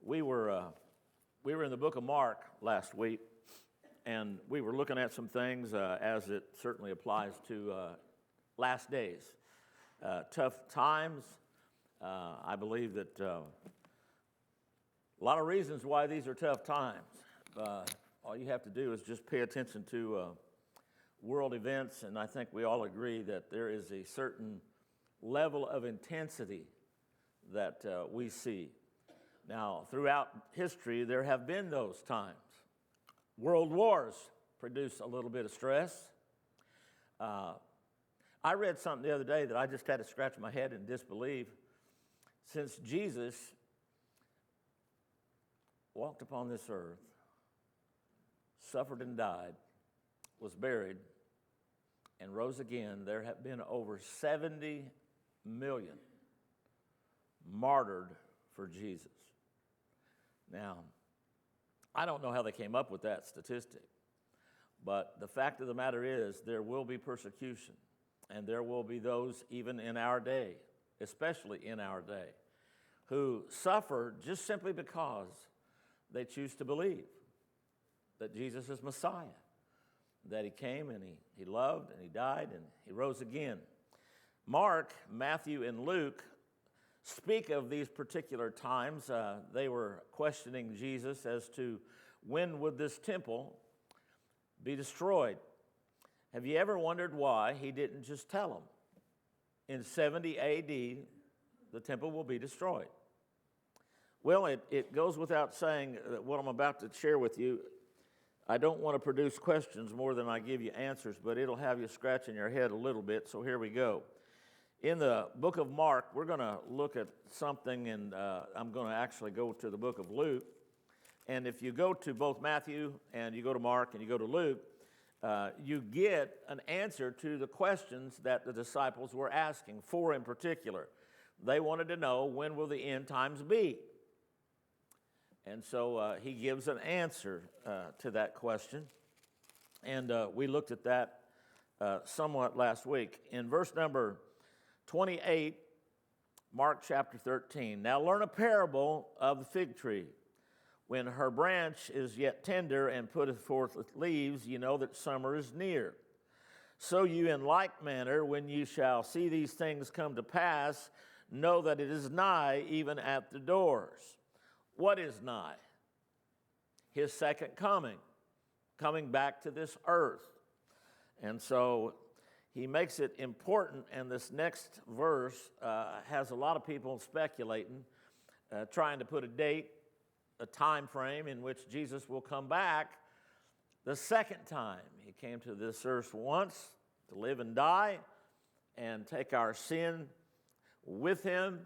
We were in the book of Mark last week, and we were looking at some things as it certainly applies to last days. Tough times. I believe that a lot of reasons why these are tough times. All you have to do is just pay attention to world events, and I think we all agree that there is a certain level of intensity that we see. Now, throughout history, there have been those times. World wars produce a little bit of stress. I read something the other day that I just had to scratch my head in disbelief. Since Jesus walked upon this earth, suffered and died, was buried, and rose again, there have been over 70 million martyred for Jesus. Now, I don't know how they came up with that statistic, but the fact of the matter is there will be persecution, and there will be those even in our day, especially in our day, who suffer just simply because they choose to believe that Jesus is Messiah, that he came and he loved and he died and he rose again. Mark, Matthew, and Luke speak of these particular times. They were questioning Jesus as to when would this temple be destroyed. Have you ever wondered why he didn't just tell them? In 70 AD, the temple will be destroyed. Well, it goes without saying that what I'm about to share with you, I don't want to produce questions more than I give you answers, but it'll have you scratching your head a little bit, so here we go. In the book of Mark, we're going to look at something, and I'm going to actually go to the book of Luke. And if you go to both Matthew and you go to Mark and you go to Luke, you get an answer to the questions that the disciples were asking, four in particular. They wanted to know, when will the end times be? And so he gives an answer to that question. And we looked at that somewhat last week. In verse number 28, Mark chapter 13. Now learn a parable of the fig tree. When her branch is yet tender and putteth forth leaves, you know that summer is near. So you in like manner, when you shall see these things come to pass, know that it is nigh, even at the doors. What is nigh? His second coming back to this earth. And so he makes it important, and this next verse has a lot of people speculating, trying to put a date, a time frame in which Jesus will come back the second time. He came to this earth once to live and die and take our sin with him,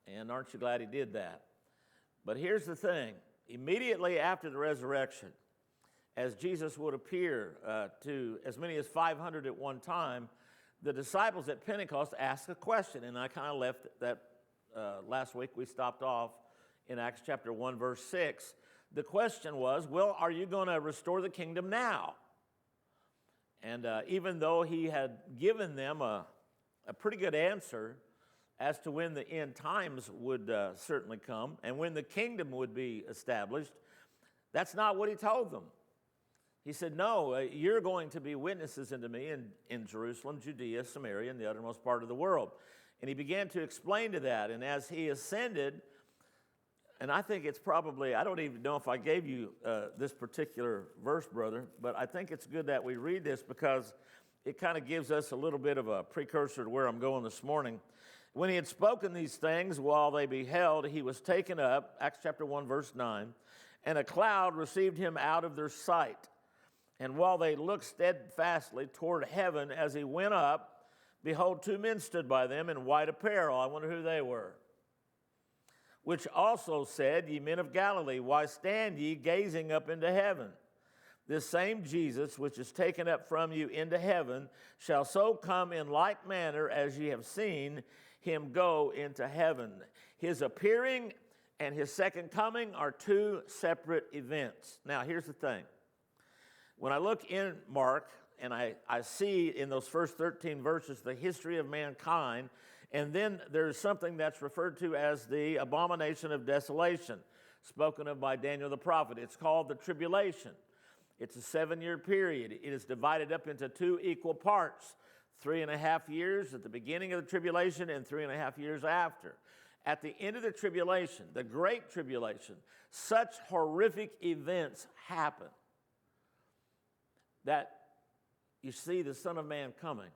and aren't you glad he did that? But here's the thing. Immediately after the resurrection, as Jesus would appear to as many as 500 at one time, the disciples at Pentecost asked a question, and I kind of left that last week. We stopped off in Acts chapter 1, verse 6. The question was, well, are you going to restore the kingdom now? And even though he had given them a pretty good answer as to when the end times would certainly come and when the kingdom would be established, that's not what he told them. He said, no, you're going to be witnesses unto me in Jerusalem, Judea, Samaria, and the uttermost part of the world. And he began to explain to that. And as he ascended, and I think it's probably, I don't even know if I gave you this particular verse, brother, but I think it's good that we read this because it kind of gives us a little bit of a precursor to where I'm going this morning. When he had spoken these things while they beheld, he was taken up, Acts chapter 1, verse 9, and a cloud received him out of their sight. And while they looked steadfastly toward heaven as he went up, behold, two men stood by them in white apparel. I wonder who they were. Which also said, Ye men of Galilee, why stand ye gazing up into heaven? This same Jesus, which is taken up from you into heaven, shall so come in like manner as ye have seen him go into heaven. His appearing and his second coming are two separate events. Now, here's the thing. When I look in Mark, and I see in those first 13 verses the history of mankind, and then there's something that's referred to as the abomination of desolation. spoken of by Daniel the prophet. It's called the tribulation. It's a 7-year period. It is divided up into 2 equal parts, 3.5 years at the beginning of the tribulation and 3.5 years after. At the end of the tribulation, the great tribulation, such horrific events happen that you see the Son of Man coming,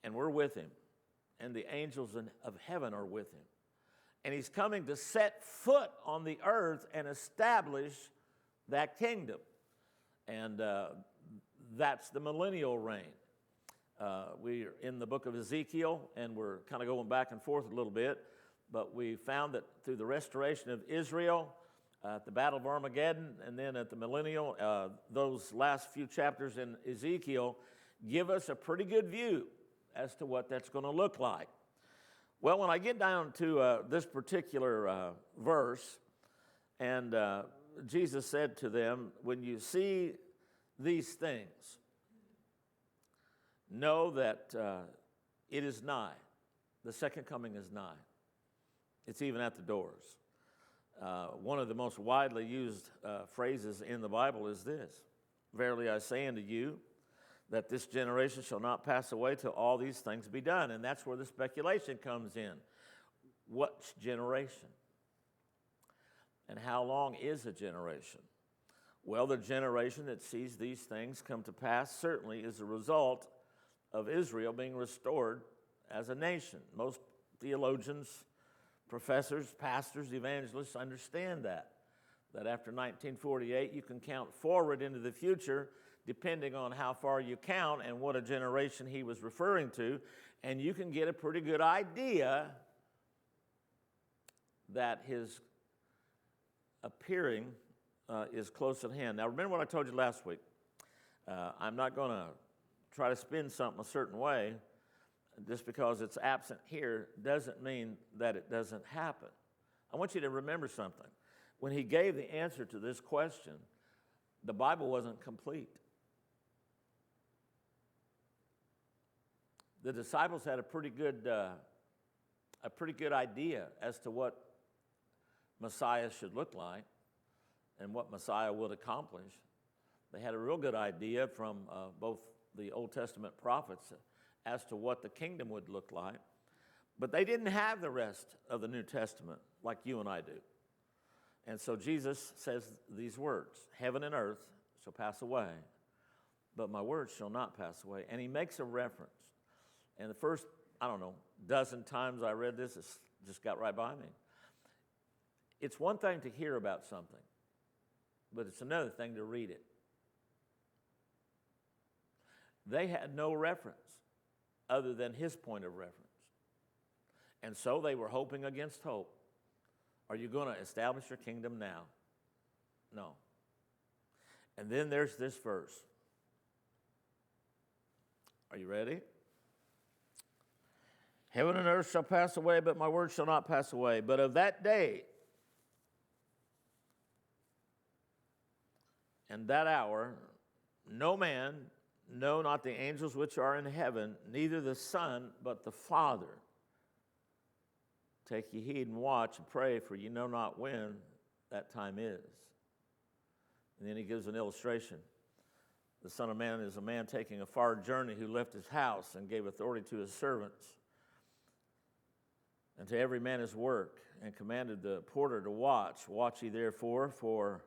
and we're with him, and the angels of heaven are with him. And he's coming to set foot on the earth and establish that kingdom. And that's the millennial reign. We're in the book of Ezekiel, and we're kind of going back and forth a little bit, but we found that through the restoration of Israel, at the Battle of Armageddon, and then at the millennial, those last few chapters in Ezekiel give us a pretty good view as to what that's going to look like. Well, when I get down to this particular verse, and Jesus said to them, when you see these things, know that it is nigh. The second coming is nigh. It's even at the doors. One of the most widely used phrases in the Bible is this: verily I say unto you, that this generation shall not pass away till all these things be done. And that's where the speculation comes in. What generation? And how long is a generation? Well, the generation that sees these things come to pass certainly is a result of Israel being restored as a nation. Most theologians, professors, pastors, evangelists understand that after 1948 you can count forward into the future depending on how far you count and what a generation he was referring to, and you can get a pretty good idea that his appearing is close at hand. Now remember what I told you last week. I'm not going to try to spin something a certain way. Just because it's absent here doesn't mean that it doesn't happen. I want you to remember something. When he gave the answer to this question, the Bible wasn't complete. The disciples had a pretty good idea as to what Messiah should look like and what Messiah would accomplish. They had a real good idea from both the Old Testament prophets as to what the kingdom would look like. But they didn't have the rest of the New Testament like you and I do. And so Jesus says these words: heaven and earth shall pass away, but my words shall not pass away. And he makes a reference. And the first, dozen times I read this, it just got right by me. It's one thing to hear about something, but it's another thing to read it. They had no reference other than his point of reference. And so they were hoping against hope. Are you going to establish your kingdom now? No. And then there's this verse. Are you ready? Heaven and earth shall pass away, but my word shall not pass away. But of that day and that hour, no man, no, not the angels which are in heaven, neither the Son, but the Father. Take ye heed and watch and pray, for ye know not when that time is. And then he gives an illustration. The Son of Man is a man taking a far journey who left his house and gave authority to his servants and to every man his work, and commanded the porter to watch. Watch ye therefore, for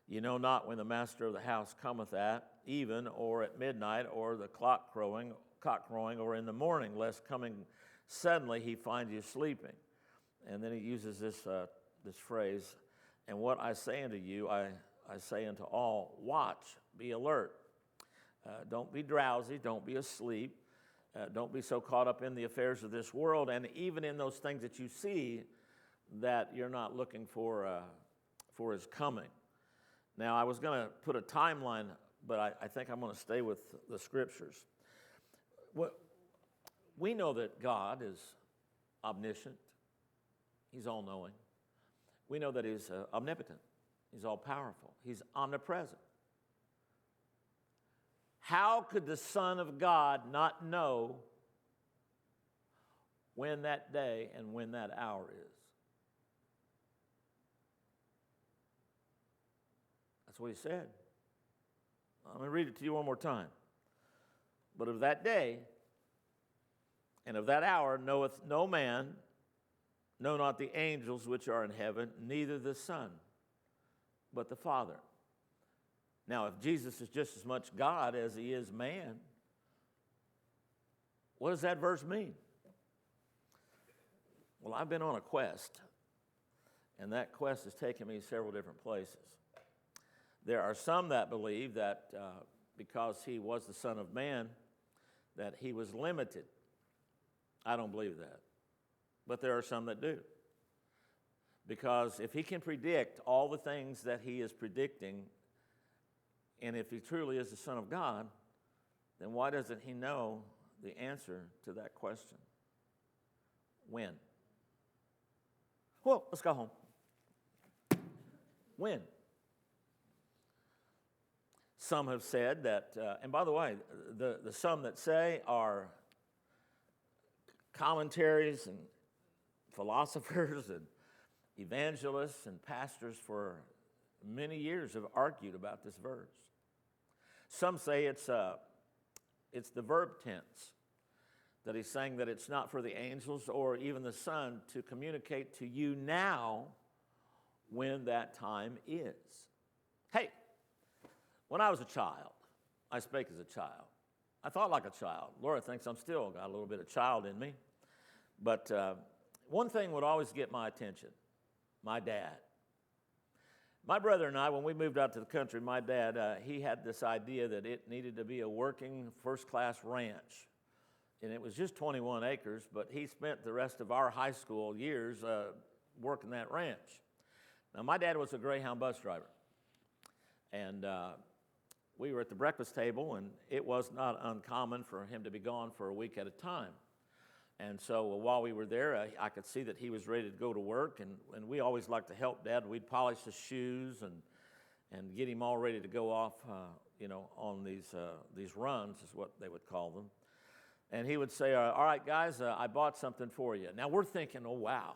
ye know not when the master of the house cometh at even, or at midnight, or the cock crowing, or in the morning, lest coming suddenly he find you sleeping. And then he uses this phrase, and what I say unto you, I say unto all, watch, be alert. Don't be drowsy, don't be asleep. Don't be so caught up in the affairs of this world, and even in those things that you see, that you're not looking for his coming. Now, I was going to put a timeline, but I think I'm going to stay with the scriptures. We know that God is omniscient. He's all-knowing. We know that he's omnipotent. He's all-powerful. He's omnipresent. How could the Son of God not know when that day and when that hour is? That's what he said. I'm going to read it to you one more time. But of that day and of that hour knoweth no man, no, not the angels which are in heaven, neither the Son, but the Father. Now, if Jesus is just as much God as he is man, what does that verse mean? Well, I've been on a quest, and that quest has taken me several different places. There are some that believe that because he was the Son of Man, that he was limited. I don't believe that. But there are some that do. Because if he can predict all the things that he is predicting, and if he truly is the Son of God, then why doesn't he know the answer to that question? When? Well, let's go home. When? Some have said that, and by the way, the some that say are commentaries and philosophers and evangelists and pastors for many years have argued about this verse. Some say it's the verb tense, that he's saying that it's not for the angels or even the Son to communicate to you now when that time is. Hey, when I was a child, I spake as a child. I thought like a child. Laura thinks I'm still got a little bit of child in me. But one thing would always get my attention, my dad. My brother and I, when we moved out to the country, my dad, he had this idea that it needed to be a working first-class ranch. And it was just 21 acres, but he spent the rest of our high school years working that ranch. Now, my dad was a Greyhound bus driver. And we were at the breakfast table, and it was not uncommon for him to be gone for a week at a time. And so while we were there, I could see that he was ready to go to work, and we always liked to help Dad. We'd polish his shoes and get him all ready to go off, on these runs is what they would call them. And he would say, all right, guys, I bought something for you. Now we're thinking, oh, wow,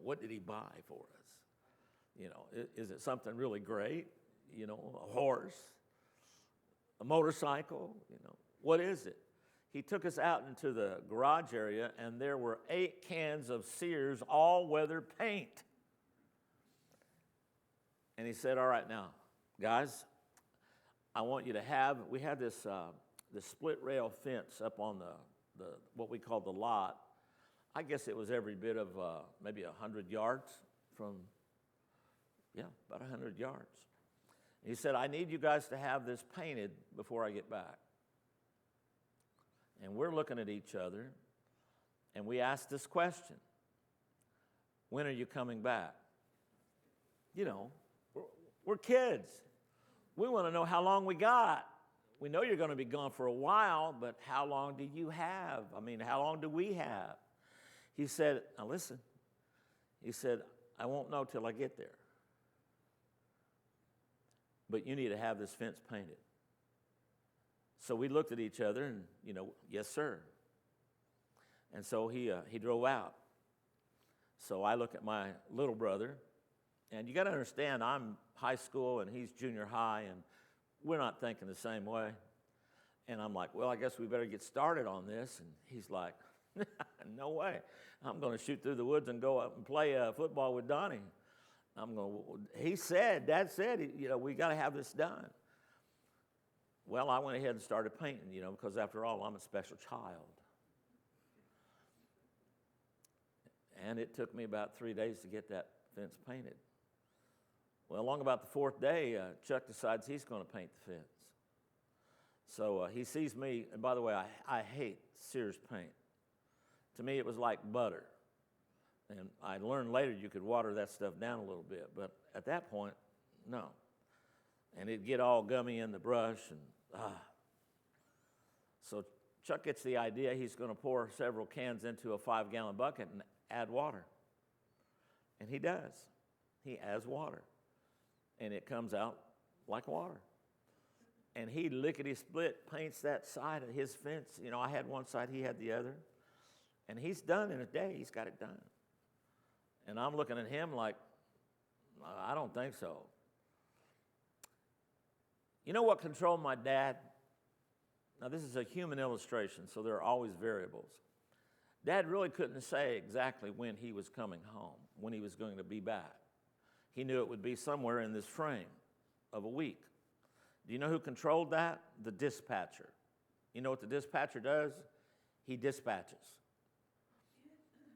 what did he buy for us? Is it something really great? A horse, a motorcycle, what is it? He took us out into the garage area, and there were 8 cans of Sears all-weather paint. And he said, all right, now, guys, I want you to have, we had this split rail fence up on the what we call the lot. I guess it was every bit of maybe 100 yards from, about 100 yards. He said, I need you guys to have this painted before I get back. And we're looking at each other, and we asked this question: when are you coming back? We're kids. We want to know how long we got. We know you're going to be gone for a while, but how long do you have? How long do we have? He said, now listen, he said, I won't know till I get there. But you need to have this fence painted. So we looked at each other and, yes, sir. And so he drove out. So I look at my little brother, and you got to understand, I'm high school and he's junior high, and we're not thinking the same way. And I'm like, well, I guess we better get started on this. And he's like, no way. I'm going to shoot through the woods and go up and play football with Donnie. Dad said, we got to have this done. Well, I went ahead and started painting, because after all, I'm a special child. And it took me about 3 days to get that fence painted. Well, along about the 4th day, Chuck decides he's going to paint the fence. So he sees me, and by the way, I hate Sears paint. To me, it was like butter. And I learned later you could water that stuff down a little bit, but at that point, no. And it'd get all gummy in the brush, and So Chuck gets the idea he's going to pour several cans into a 5-gallon bucket and add water. And he does. He adds water. And it comes out like water. And he lickety-split paints that side of his fence. I had one side, he had the other. And he's done in a day. He's got it done. And I'm looking at him like, I don't think so. You know what controlled my dad? Now, this is a human illustration, so there are always variables. Dad really couldn't say exactly when he was coming home, when he was going to be back. He knew it would be somewhere in this frame of a week. Do you know who controlled that? The dispatcher. You know what the dispatcher does? He dispatches.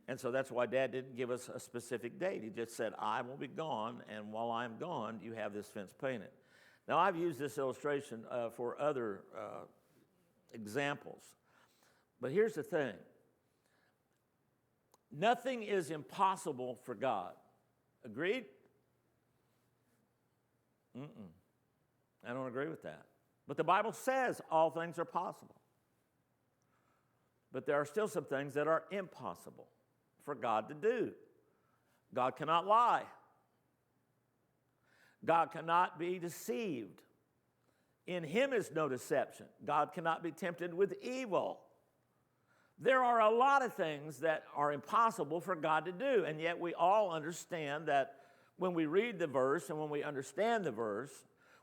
And so that's why Dad didn't give us a specific date. He just said, I will be gone, and while I'm gone, you have this fence painted. Now, I've used this illustration for other examples. But here's the thing. Nothing is impossible for God. Agreed? I don't agree with that. But the Bible says all things are possible. But there are still some things that are impossible for God to do. God cannot lie. God cannot be deceived. In him is no deception. God cannot be tempted with evil. There are a lot of things that are impossible for God to do, and yet we all understand that when we read the verse and when we understand the verse,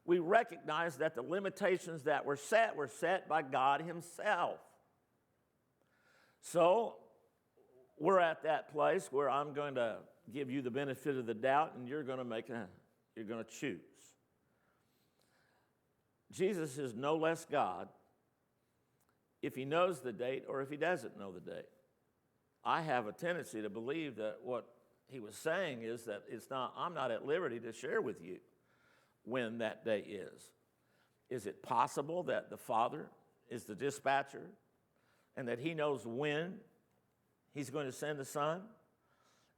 we recognize that the limitations that were set by God himself. So we're at that place where I'm going to give you the benefit of the doubt, and you're going to choose. Jesus is no less God if he knows the date or if he doesn't know the date. I have a tendency to believe that what he was saying is that I'm not at liberty to share with you when that day is. Is it possible that the Father is the dispatcher and that he knows when he's going to send the Son?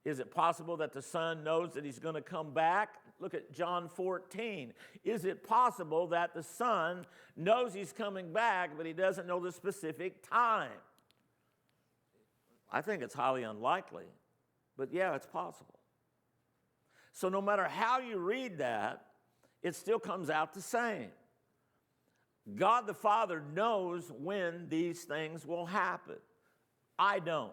Is it possible that the Son knows that he's going to come back? Look at John 14. Is it possible that the Son knows he's coming back, but he doesn't know the specific time? I think it's highly unlikely, but yeah, it's possible. So no matter how you read that, it still comes out the same. God the Father knows when these things will happen. I don't.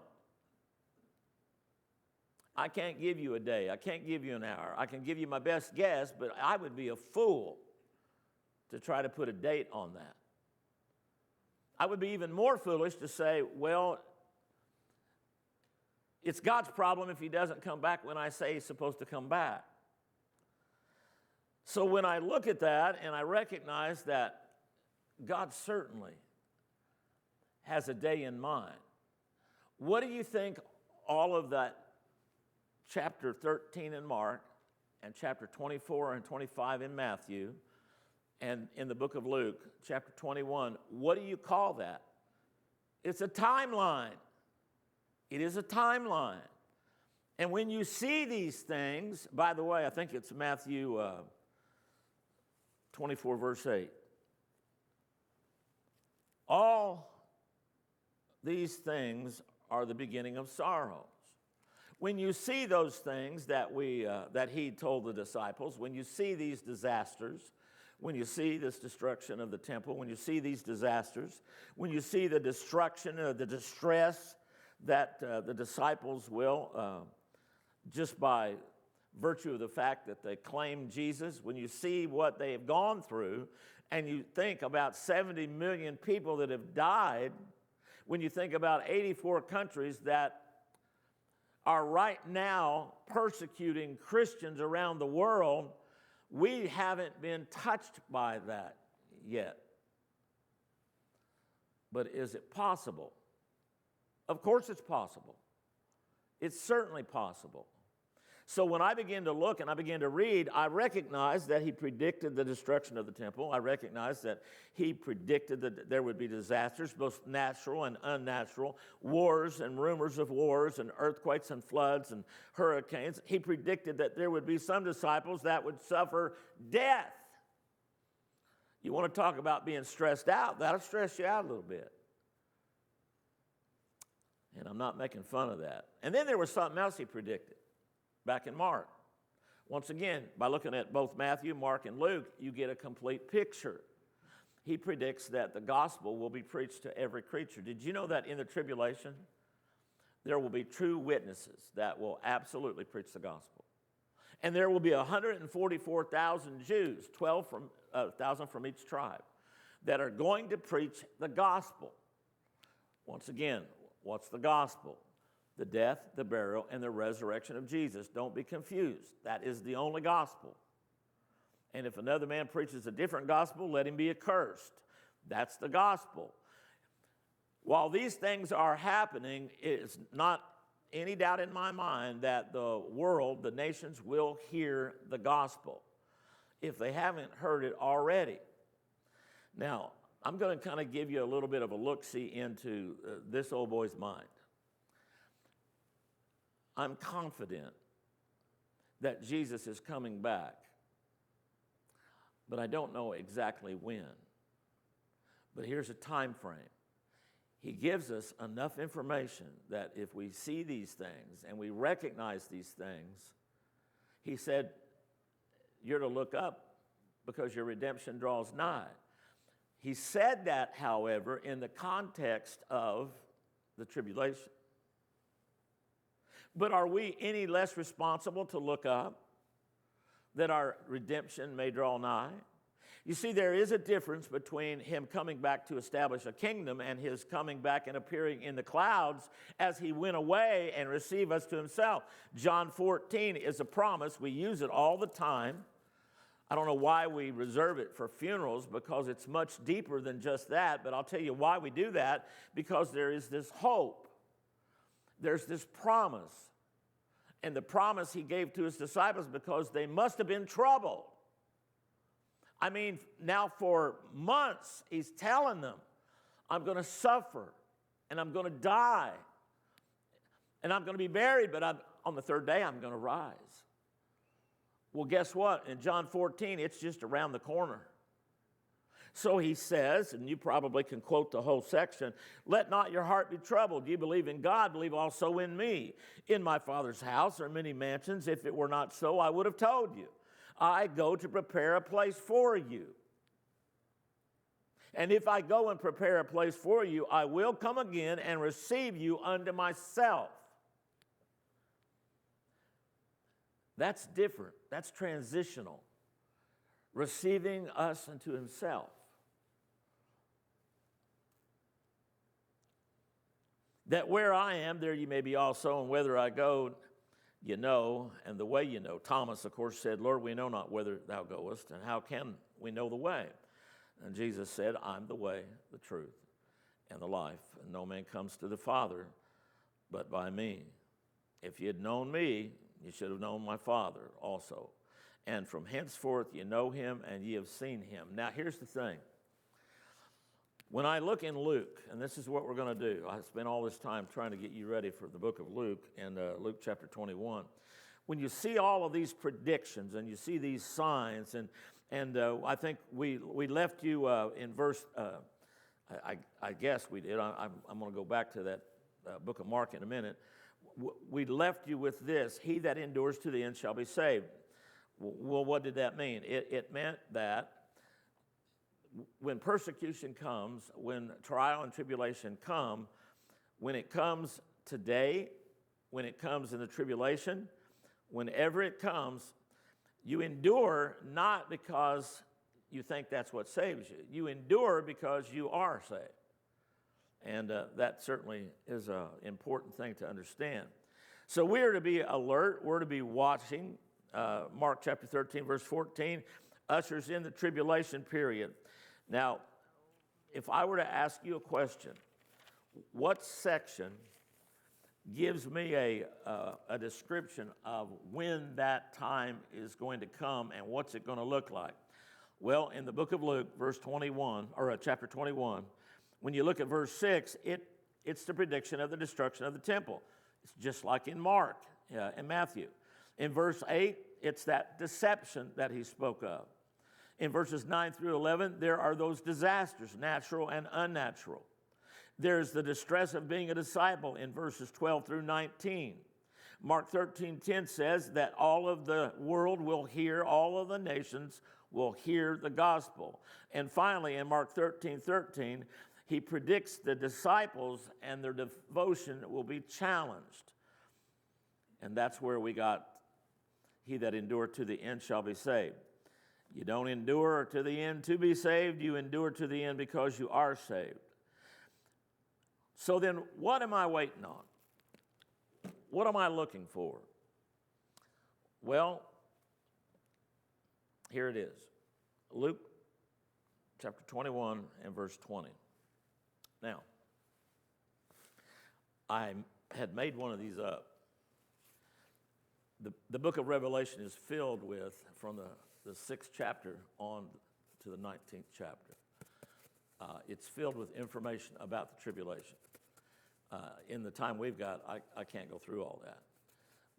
I can't give you a day. I can't give you an hour. I can give you my best guess, but I would be a fool to try to put a date on that. I would be even more foolish to say, well, it's God's problem if he doesn't come back when I say he's supposed to come back. So when I look at that and I recognize that God certainly has a day in mind, what do you think all of that chapter 13 in Mark and chapter 24 and 25 in Matthew and in the book of Luke, chapter 21, what do you call that? It's a timeline. It is a timeline. And when you see these things, by the way, I think it's Matthew 24, verse 8. All these things are the beginning of sorrows. When you see those things that he told the disciples, when you see these disasters, when you see this destruction of the temple, when you see these disasters, when you see the destruction or the distress that the disciples will, just by virtue of the fact that they claim Jesus, when you see what they have gone through, and you think about 70 million people that have died, when you think about 84 countries that are right now persecuting Christians around the world, we haven't been touched by that yet. But is it possible? Of course it's possible. It's certainly possible. So when I begin to look and I begin to read, I recognize that he predicted the destruction of the temple. I recognize that he predicted that there would be disasters, both natural and unnatural, wars and rumors of wars and earthquakes and floods and hurricanes. He predicted that there would be some disciples that would suffer death. You want to talk about being stressed out, that'll stress you out a little bit. And I'm not making fun of that. And then there was something else he predicted. Back in Mark. Once again, by looking at both Matthew, Mark, and Luke, you get a complete picture. He predicts that the gospel will be preached to every creature. Did you know that in the tribulation, there will be true witnesses that will absolutely preach the gospel? And there will be 144,000 Jews, 12,000 from each tribe, that are going to preach the gospel. Once again, what's the gospel? The death, the burial, and the resurrection of Jesus. Don't be confused. That is the only gospel. And if another man preaches a different gospel, let him be accursed. That's the gospel. While these things are happening, it's not any doubt in my mind that the world, the nations, will hear the gospel if they haven't heard it already. Now, I'm going to kind of give you a little bit of a look-see into this old boy's mind. I'm confident that Jesus is coming back, but I don't know exactly when. But here's a time frame. He gives us enough information that if we see these things and we recognize these things, he said, you're to look up because your redemption draws nigh. He said that, however, in the context of the tribulation. But are we any less responsible to look up that our redemption may draw nigh? You see, there is a difference between him coming back to establish a kingdom and his coming back and appearing in the clouds as he went away and receive us to himself. John 14 is a promise. We use it all the time. I don't know why we reserve it for funerals, because it's much deeper than just that, but I'll tell you why we do that, because there is this hope. There's this promise. And the promise he gave to his disciples because they must have been troubled. I mean, now for months, he's telling them, I'm going to suffer, and I'm going to die, and I'm going to be buried, but on the third day, I'm going to rise. Well, guess what? In John 14, it's just around the corner. So he says, and you probably can quote the whole section, let not your heart be troubled. You believe in God, believe also in me. In my Father's house are many mansions. If it were not so, I would have told you. I go to prepare a place for you. And if I go and prepare a place for you, I will come again and receive you unto myself. That's different. That's transitional. Receiving us unto himself. That where I am, there you may be also, and whither I go, you know, and the way you know. Thomas, of course, said, Lord, we know not whither thou goest, and how can we know the way? And Jesus said, I'm the way, the truth, and the life, and no man comes to the Father but by me. If you had known me, you should have known my Father also. And from henceforth you know him, and ye have seen him. Now, here's the thing. When I look in Luke, and this is what we're going to do. I spent all this time trying to get you ready for the book of Luke, in Luke chapter 21. When you see all of these predictions, and you see these signs, and I think we left you in verse, I guess we did. I'm going to go back to that book of Mark in a minute. We left you with this, he that endures to the end shall be saved. Well, what did that mean? It meant that when persecution comes, when trial and tribulation come, when it comes today, when it comes in the tribulation, whenever it comes, you endure not because you think that's what saves you. You endure because you are saved. And that certainly is an important thing to understand. So we are to be alert. We're to be watching. Mark chapter 13, verse 14, ushers in the tribulation period. Now, if I were to ask you a question, what section gives me a description of when that time is going to come and what's it going to look like? Well, in the book of Luke, verse 21, or chapter 21, when you look at verse 6, it's the prediction of the destruction of the temple. It's just like in Mark and Matthew. In verse 8, it's that deception that he spoke of. In verses 9 through 11, there are those disasters, natural and unnatural. There's the distress of being a disciple in verses 12 through 19. Mark 13:10 says that all of the world will hear, all of the nations will hear the gospel. And finally, in Mark 13:13, he predicts the disciples and their devotion will be challenged. And that's where we got He that endureth to the end shall be saved. You don't endure to the end to be saved. You endure to the end because you are saved. So then, what am I waiting on? What am I looking for? Well, here it is. Luke chapter 21 and verse 20. Now, I had made one of these up. The book of Revelation is filled with, from the 6th chapter on to the 19th chapter, it's filled with information about the tribulation. In the time we've got, I can't go through all that.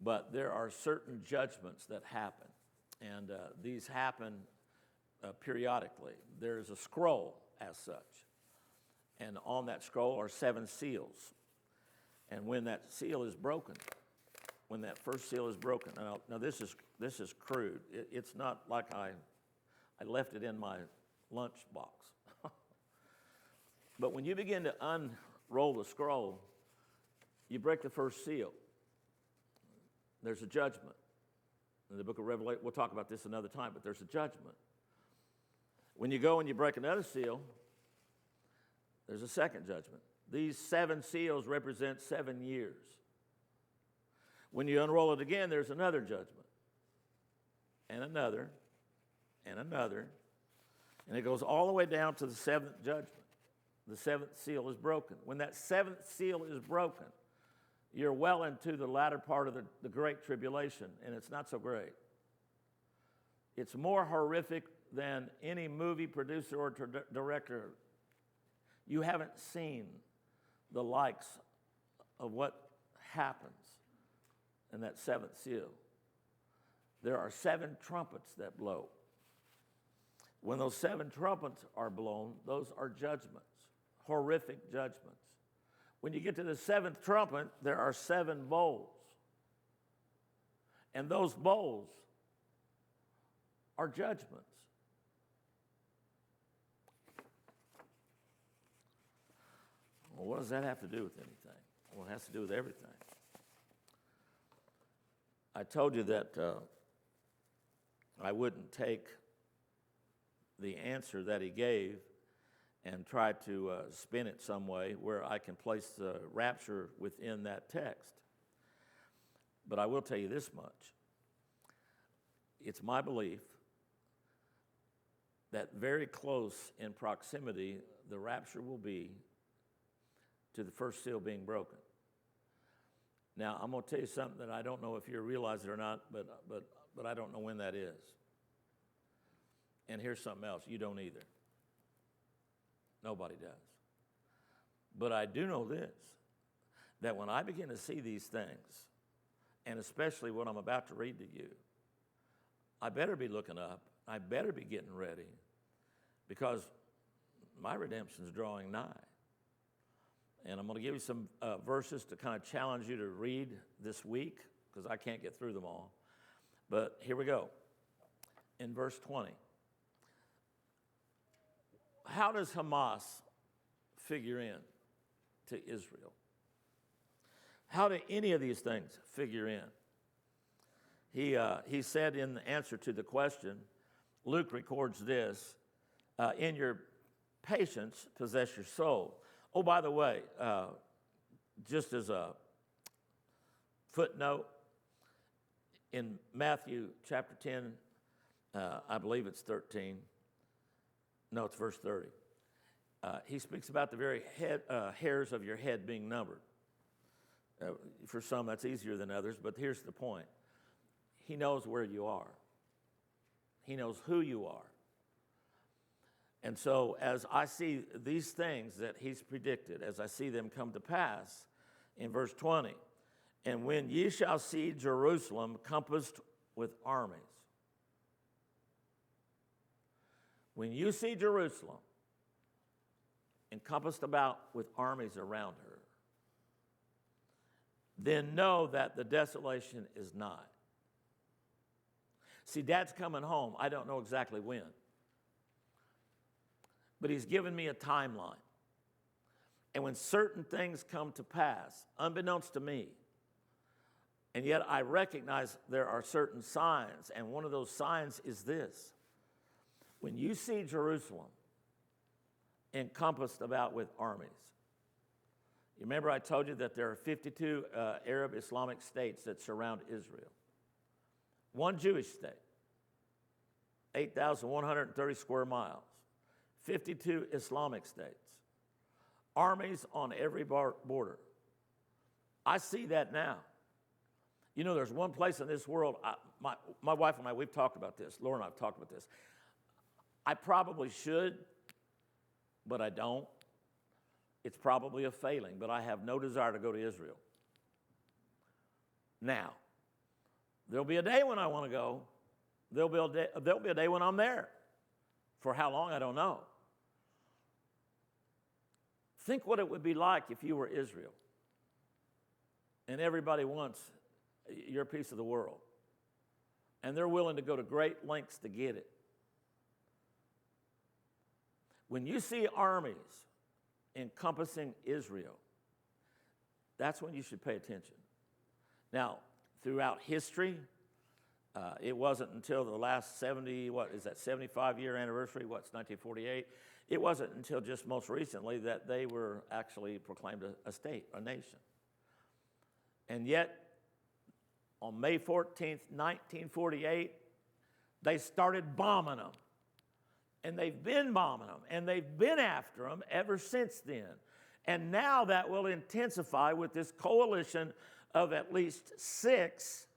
But there are certain judgments that happen, and these happen periodically. There's a scroll as such, and on that scroll are 7 seals. And when that seal is broken, when that first seal is broken, now this is crude. It's not like I left it in my lunch box. But when you begin to unroll the scroll, you break the first seal. There's a judgment. In the book of Revelation, we'll talk about this another time, but there's a judgment. When you go and you break another seal, there's a second judgment. These 7 seals represent 7 years. When you unroll it again, there's another judgment, and another, and another, and it goes all the way down to the 7th judgment. The 7th seal is broken. When that 7th seal is broken, you're well into the latter part of the Great Tribulation, and it's not so great. It's more horrific than any movie producer or director. You haven't seen the likes of what happens in that 7th seal. There are 7 trumpets that blow. When those 7 trumpets are blown, those are judgments, horrific judgments. When you get to the 7th trumpet, there are 7 bowls. And those bowls are judgments. Well, what does that have to do with anything? Well, it has to do with everything. I told you that I wouldn't take the answer that he gave and try to spin it some way where I can place the rapture within that text. But I will tell you this much. It's my belief that very close in proximity the rapture will be to the first seal being broken. Now, I'm going to tell you something that I don't know if you realize it or not, but I don't know when that is. And here's something else. You don't either. Nobody does. But I do know this, that when I begin to see these things, and especially what I'm about to read to you, I better be looking up. I better be getting ready, because my redemption's drawing nigh. And I'm going to give you some verses to kind of challenge you to read this week, because I can't get through them all. But here we go. In verse 20. How does Hamas figure in to Israel? How do any of these things figure in? He said in the answer to the question, Luke records this, in your patience possess your soul. Oh, by the way, just as a footnote, in Matthew chapter 10, I believe it's 13, no, it's verse 30. He speaks about the very hairs of your head being numbered. For some, that's easier than others, but here's the point. He knows where you are. He knows who you are. And so as I see these things that he's predicted, as I see them come to pass, in verse 20, and when ye shall see Jerusalem compassed with armies. When you see Jerusalem encompassed about with armies around her, then know that the desolation is nigh. See, Dad's coming home. I don't know exactly when. But he's given me a timeline. And when certain things come to pass, unbeknownst to me, And yet I recognize there are certain signs, and one of those signs is this. When you see Jerusalem encompassed about with armies, you remember I told you that there are 52 Arab Islamic states that surround Israel. One Jewish state, 8,130 square miles. 52 Islamic states. Armies on every border. I see that now. You know, there's one place in this world, my wife and I, we've talked about this. Laura and I have talked about this. I probably should, but I don't. It's probably a failing, but I have no desire to go to Israel. Now, there'll be a day when I want to go. There'll be a day when I'm there. For how long, I don't know. Think what it would be like if you were Israel and everybody wants your piece of the world, and they're willing to go to great lengths to get it. When you see armies encompassing Israel, that's when you should pay attention. Now, throughout history, it wasn't until the last 75-year anniversary, 1948? It wasn't until just most recently that they were actually proclaimed a state, a nation. And yet, on May 14th, 1948, they started bombing them. And they've been bombing them, and they've been after them ever since then. And now that will intensify with this coalition of at least 6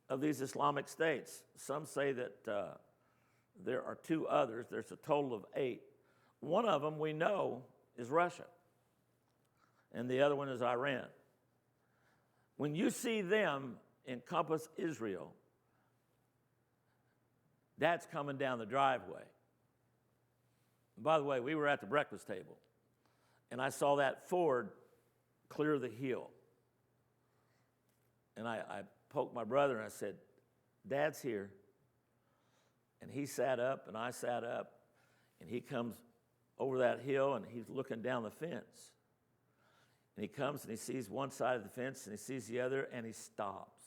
of these Islamic states. Some say that there are 2 others. There's a total of 8. One of them we know is Russia, and the other one is Iran. When you see them encompass Israel, that's coming down the driveway. And by the way, we were at the breakfast table, and I saw that Ford clear the hill. And I poked my brother and I said, Dad's here. And he sat up and I sat up, and he comes over that hill and he's looking down the fence. And he comes and he sees one side of the fence and he sees the other, and he stops.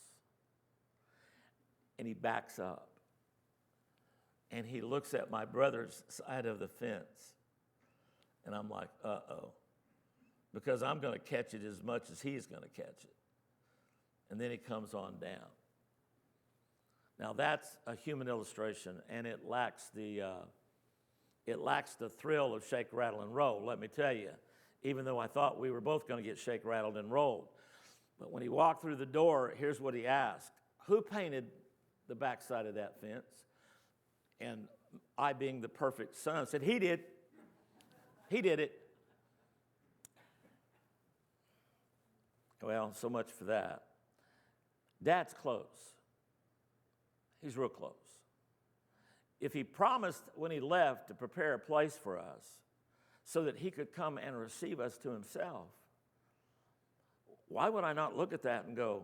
And he backs up. And he looks at my brother's side of the fence. And I'm like, uh-oh. Because I'm going to catch it as much as he's going to catch it. And then he comes on down. Now that's a human illustration, and it lacks the thrill of shake, rattle, and roll, let me tell you, even though I thought we were both going to get shake, rattled, and rolled. But when he walked through the door, here's what he asked. Who painted the backside of that fence? And I, being the perfect son, said, he did. He did it. Well, so much for that. Dad's close. He's real close. If he promised when he left to prepare a place for us so that he could come and receive us to himself, why would I not look at that and go,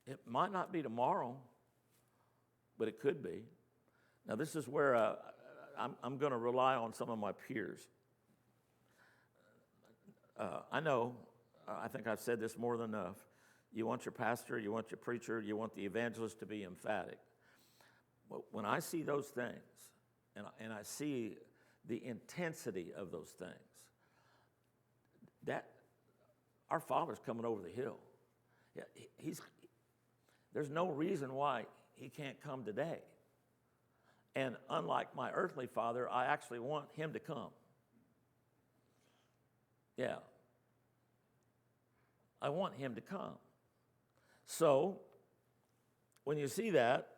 it might not be tomorrow, but it could be. Now, this is where I'm going to rely on some of my peers. I know, I think I've said this more than enough. You want your pastor, you want your preacher, you want the evangelist to be emphatic. But when I see those things, and I see the intensity of those things, that our Father's coming over the hill. Yeah, there's no reason why he can't come today. And unlike my earthly father, I actually want him to come. Yeah. I want him to come. So, when you see that,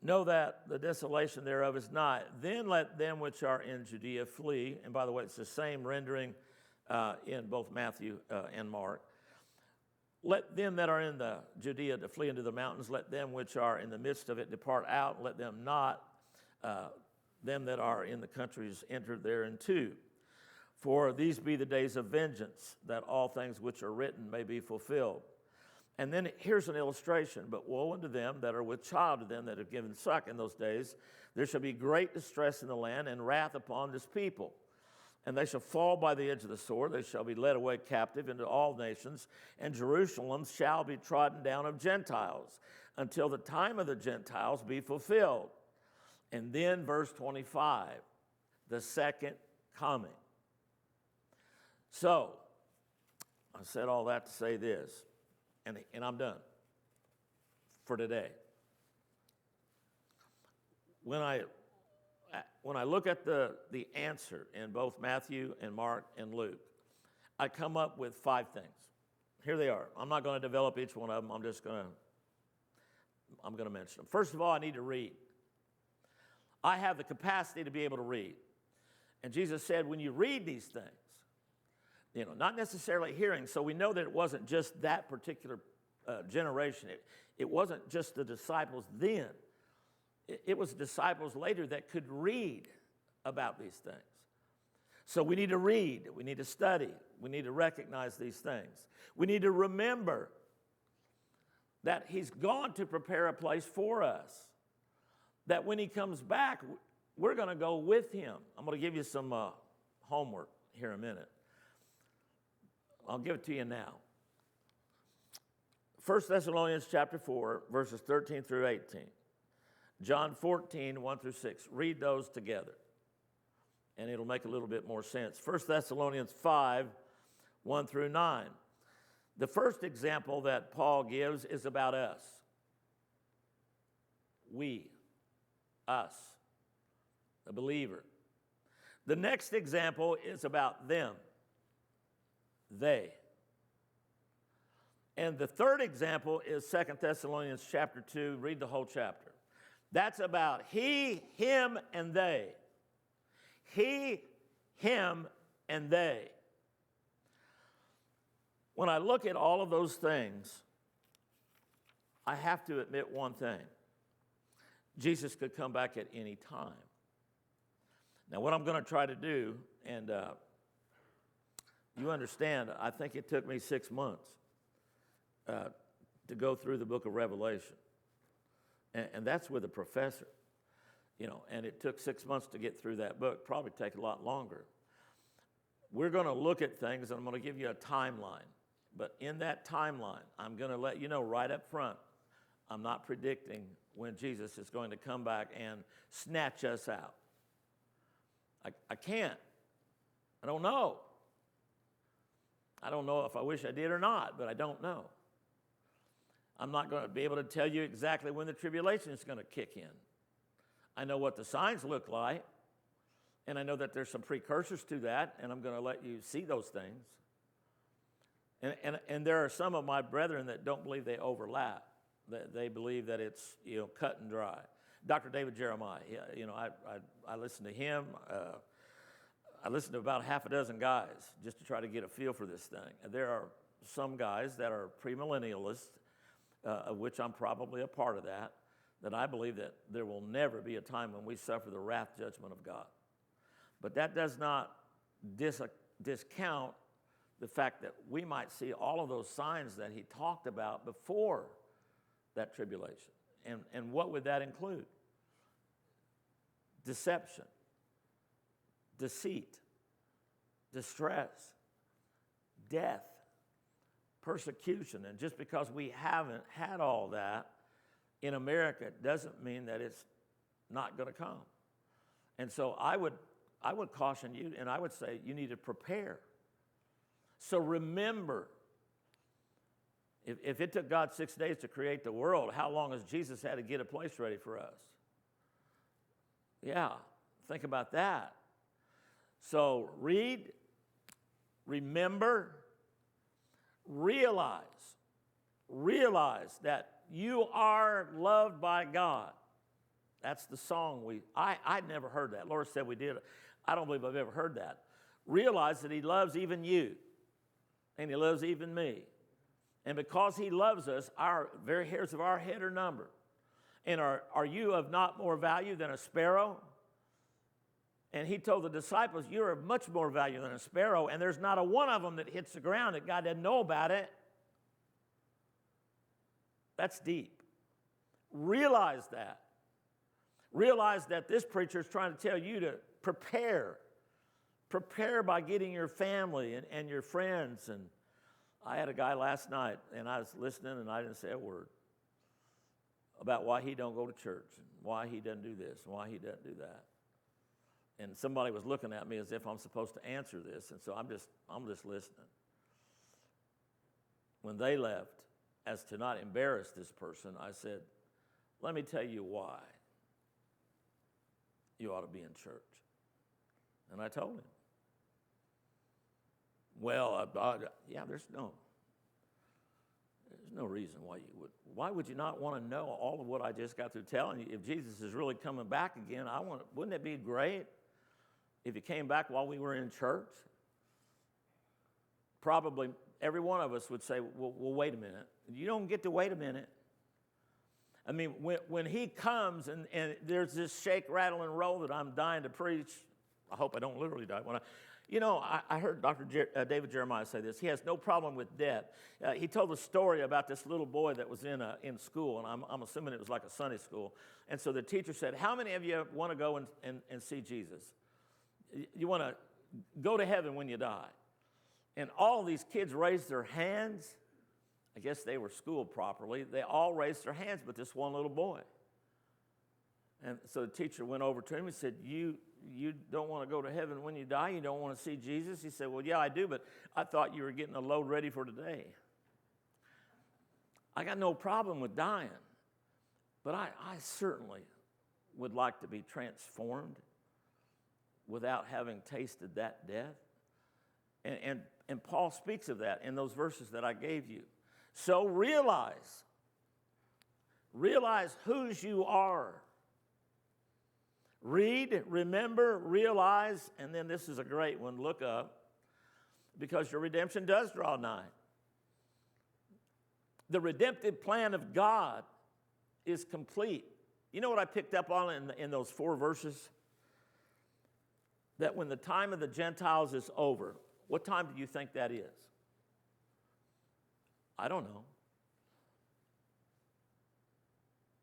know that the desolation thereof is nigh. Then let them which are in Judea flee. And by the way, it's the same rendering in both Matthew and Mark. Let them that are in the Judea to flee into the mountains. Let them which are in the midst of it depart out. Let them not, them that are in the countries, enter thereinto. For these be the days of vengeance, that all things which are written may be fulfilled. And then here's an illustration. But woe unto them that are with child, to them that have given suck in those days. There shall be great distress in the land, and wrath upon this people. And they shall fall by the edge of the sword. They shall be led away captive into all nations, and Jerusalem shall be trodden down of Gentiles until the time of the Gentiles be fulfilled. And then verse 25, the second coming. So, I said all that to say this, and I'm done for today. When I look at the answer in both Matthew and Mark and Luke, I come up with 5 things. Here they are. I'm not going to develop each one of them. I'm going to mention them. First of all, I need to read. I have the capacity to be able to read. And Jesus said, when you read these things, not necessarily hearing, so we know that it wasn't just that particular generation. It wasn't just the disciples then. It was disciples later that could read about these things. So we need to read, we need to study, we need to recognize these things. We need to remember that he's gone to prepare a place for us, that when he comes back, we're going to go with him. I'm going to give you some homework here in a minute. I'll give it to you now. 1 Thessalonians chapter 4, verses 13 through 18. John 14, 1 through 6. Read those together, and it'll make a little bit more sense. 1 Thessalonians 5, 1 through 9. The first example that Paul gives is about us. We, us, the believer. The next example is about them, they. And the third example is 2 Thessalonians chapter 2. Read the whole chapter. That's about he, him, and they. He, him, and they. When I look at all of those things, I have to admit one thing. Jesus could come back at any time. Now, what I'm going to try to do, and you understand, I think it took me 6 months to go through the book of Revelation. And that's with a professor, and it took 6 months to get through that book. Probably take a lot longer. We're going to look at things, and I'm going to give you a timeline. But in that timeline, I'm going to let you know right up front, I'm not predicting when Jesus is going to come back and snatch us out. I can't. I don't know. I don't know if I wish I did or not, but I don't know. I'm not going to be able to tell you exactly when the tribulation is going to kick in. I know what the signs look like, and I know that there's some precursors to that, and I'm going to let you see those things. And there are some of my brethren that don't believe they overlap. That they believe that it's cut and dry. Dr. David Jeremiah, I listen to him. I listen to about half a dozen guys just to try to get a feel for this thing. And there are some guys that are premillennialists, of which I'm probably a part of that I believe that there will never be a time when we suffer the wrath judgment of God. But that does not discount the fact that we might see all of those signs that he talked about before that tribulation. And what would that include? Deception, deceit, distress, death, persecution. And just because we haven't had all that in America doesn't mean that it's not going to come. And so I would caution you, and I would say you need to prepare. So remember, if it took God 6 days to create the world, how long has Jesus had to get a place ready for us? Yeah, think about that. So read, remember, realize that you are loved by God. That's the song I'd never heard that. Laura said we did. I don't believe I've ever heard that. Realize that he loves even you, and he loves even me. And because he loves us, our very hairs of our head are numbered. And are you of not more value than a sparrow? And he told the disciples, you're of much more value than a sparrow, and there's not a one of them that hits the ground that God doesn't know about it. That's deep. Realize that. Realize that this preacher is trying to tell you to prepare Prepare by getting your family and your friends. And I had a guy last night, and I was listening, and I didn't say a word about why he don't go to church, and why he doesn't do this, and why he doesn't do that. And somebody was looking at me as if I'm supposed to answer this, and so I'm just listening. When they left, as to not embarrass this person, I said, let me tell you why you ought to be in church. And I told him. Well, there's no reason why you would. Why would you not want to know all of what I just got through telling you? If Jesus is really coming back again, wouldn't it be great if he came back while we were in church? Probably every one of us would say, well, wait a minute. You don't get to wait a minute. I mean, when he comes and there's this shake, rattle, and roll that I'm dying to preach, I hope I don't literally die. I heard Dr. David Jeremiah say this. He has no problem with death. He told a story about this little boy that was in school, and I'm assuming it was like a Sunday school. And so the teacher said, how many of you want to go and see Jesus? You want to go to heaven when you die? And all these kids raised their hands. I guess they were schooled properly. They all raised their hands, but this one little boy. And so the teacher went over to him and said, you don't want to go to heaven when you die? You don't want to see Jesus? He said, well, yeah, I do, but I thought you were getting a load ready for today. I got no problem with dying, but I certainly would like to be transformed without having tasted that death. And Paul speaks of that in those verses that I gave you. So realize whose you are. Read, remember, realize, and then this is a great one, look up, because your redemption does draw nigh. The redemptive plan of God is complete. You know what I picked up on in those 4 verses? That when the time of the Gentiles is over, what time do you think that is? I don't know.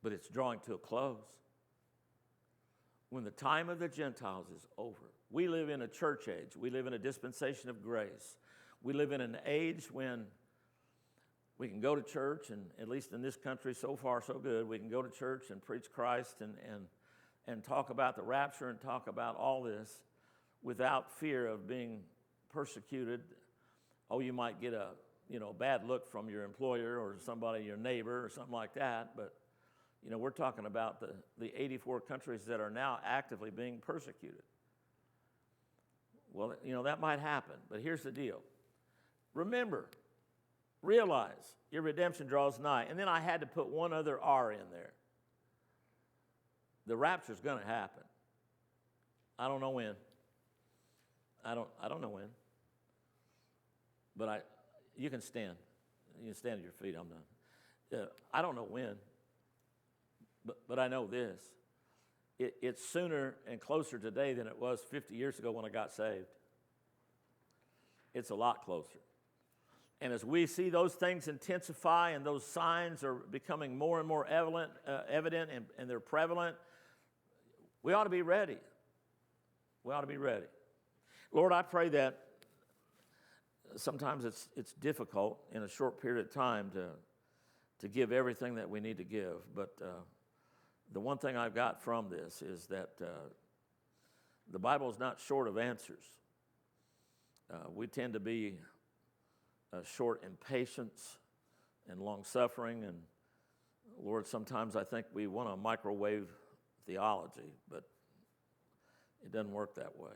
But it's drawing to a close. When the time of the Gentiles is over. We live in a church age. We live in a dispensation of grace. We live in an age when we can go to church, and at least in this country, so far so good, we can go to church and preach Christ and talk about the rapture and talk about all this without fear of being persecuted. Oh, you might get a bad look from your employer or somebody, your neighbor or something like that, but we're talking about the 84 countries that are now actively being persecuted. Well, that might happen, but here's the deal. Remember, realize your redemption draws nigh. And then I had to put one other R in there. The rapture's going to happen. I don't know when. I don't know when. But you can stand. You can stand at your feet. I'm done. I don't know when. But I know this. It's sooner and closer today than it was 50 years ago when I got saved. It's a lot closer. And as we see those things intensify and those signs are becoming more and more evident and they're prevalent, we ought to be ready. We ought to be ready. Lord, I pray that sometimes it's difficult in a short period of time to give everything that we need to give, but the one thing I've got from this is that the Bible is not short of answers. We tend to be short in patience and long-suffering, and Lord, sometimes I think we want to microwave theology, but it doesn't work that way.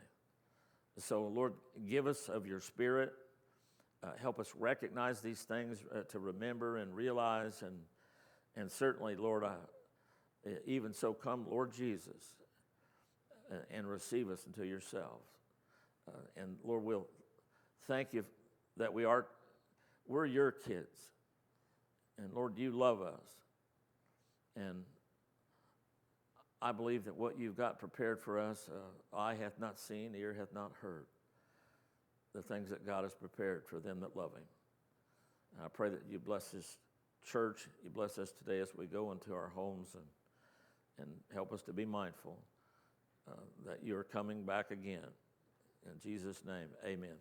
So, Lord, give us of your Spirit. Help us recognize these things, to remember and realize, and certainly, Lord, even so, come, Lord Jesus, and receive us into yourself. And Lord, we'll thank you that we're your kids. And Lord, you love us. And I believe that what you've got prepared for us, eye hath not seen, ear hath not heard, the things that God has prepared for them that love him. And I pray that you bless this church, you bless us today as we go into our homes, and help us to be mindful that you're coming back again. In Jesus' name, amen.